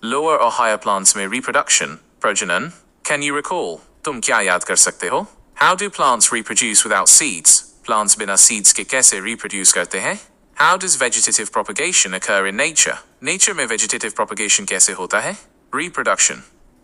Lower or higher plants में reproduction, प्रजनन. Can you recall? तुम क्या याद कर सकते हो? How do plants reproduce without seeds? Plants बिना seeds के कैसे reproduce करते हैं? How does vegetative propagation occur in nature? Nature में vegetative propagation कैसे होता है? Reproduction,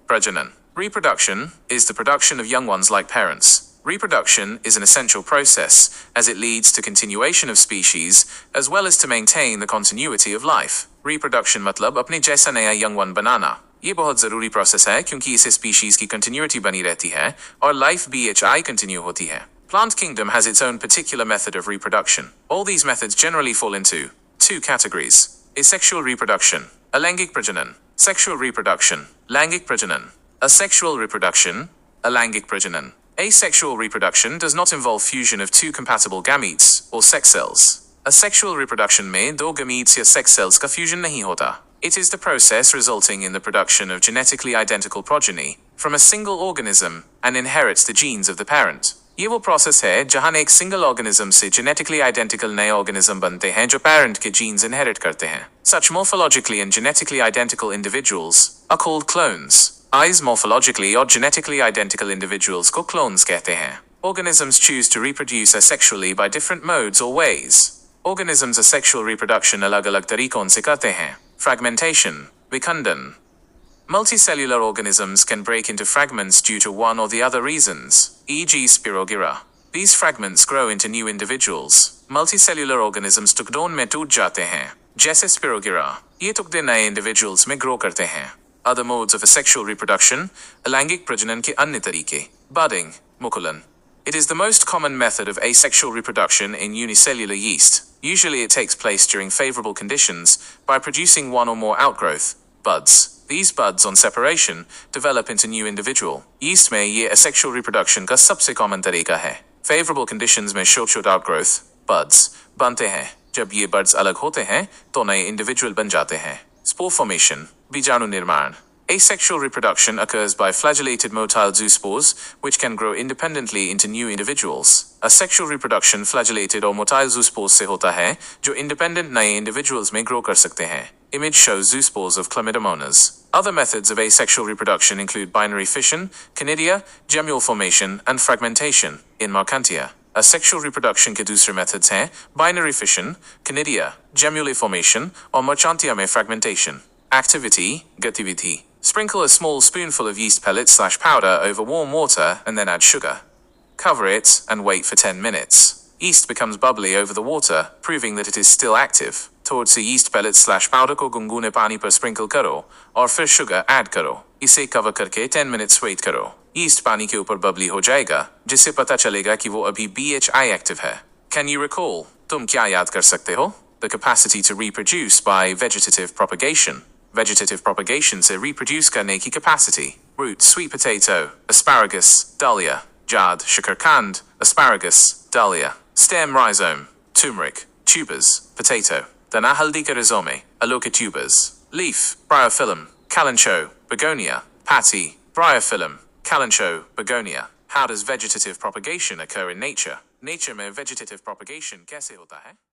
प्रजनन. Reproduction is the production of young ones like parents. Reproduction is an essential process, as it leads to continuation of species, as well as to maintain the continuity of life. Reproduction मतलब अपने जैसा नया young one बनाना. ये बहुत जरूरी process है क्योंकि इससे species की continuity बनी रहती है और life BHI continue होती है. Plant kingdom has its own particular method of reproduction. All these methods generally fall into two categories. Asexual reproduction, अलैंगिक प्रजनन. Sexual reproduction, लैंगिक प्रजनन. Asexual reproduction, अलैंगिक प्रजनन. Asexual reproduction does not involve fusion of two compatible gametes or sex cells. Asexual reproduction में दो gametes या sex cells का fusion नहीं होता. It is the process resulting in the production of genetically identical progeny from a single organism and inherits the genes of the parent. ये वो process है जहां एक single organism से genetically identical नए organism बनते हैं जो parent के genes inherit करते हैं. Such morphologically and genetically identical individuals are called clones. Eyes morphologically or genetically identical individuals को clones कहते हैं. Organisms choose to reproduce asexually by different modes or ways. Organisms asexual reproduction अलग-अलग तरीकों से करते हैं. Fragmentation, विखंडन. Multicellular organisms can break into fragments due to one or the other reasons, e.g. Spirogyra. These fragments grow into new individuals. Multicellular organisms टुकड़ों में टूट जाते हैं, जैसे Spirogyra. ये टुकड़े नए individuals में grow करते हैं. Other modes of asexual reproduction, अलैंगिक प्रजनन के अन्य तरीके. Budding, मुकुलन. It is the most common method of asexual reproduction in unicellular yeast. Usually it takes place during favorable conditions by producing one or more outgrowth, buds. These buds on separation develop into new individual. Yeast में ये asexual reproduction का सबसे common तरीका है. Favorable conditions में short outgrowth, buds, बनते हैं. जब ये buds अलग होते हैं, तो नए individual बन जाते हैं. Spore formation, बीजाणु निर्माण. Asexual reproduction occurs by flagellated motile zoospores, which can grow independently into new individuals. Asexual reproduction flagellated or motile zoospores से होता है, जो independent नए individuals में grow कर सकते हैं. Image shows zoospores of Chlamydomonas. Other methods of asexual reproduction include binary fission, conidia, gemule formation, and fragmentation, in Marcantia. Asexual reproduction के दूसरे methods हैं binary fission, conidia, gemule formation, और Marchantia में fragmentation. Activity, गतिविधि. Sprinkle a small spoonful of yeast pellets/powder over warm water and then add sugar. Cover it and wait for 10 minutes. Yeast becomes bubbly over the water, proving that it is still active. थोड़े से yeast pellets/powder को गुनगुने पानी पर sprinkle करो और फिर sugar add करो. इसे cover करके 10 minutes wait करो. Yeast पानी के ऊपर bubbly हो जाएगा, जिससे पता चलेगा कि वो अभी BHI active है. Can you recall? तुम क्या याद कर सकते हो? The capacity to reproduce by vegetative propagation. Vegetative propagation से reproduce करने की capacity. Root, sweet potato, asparagus, dahlia. Jad, shakarkand, asparagus, dahlia. Stem, rhizome, turmeric. Tubers, potato. तना हल्दी के rhizome, aloca tubers. Leaf, bryophyllum, kalanchoe, begonia. Patty, bryophyllum, kalanchoe, begonia. How does vegetative propagation occur in nature? Nature में vegetative propagation कैसे होता है?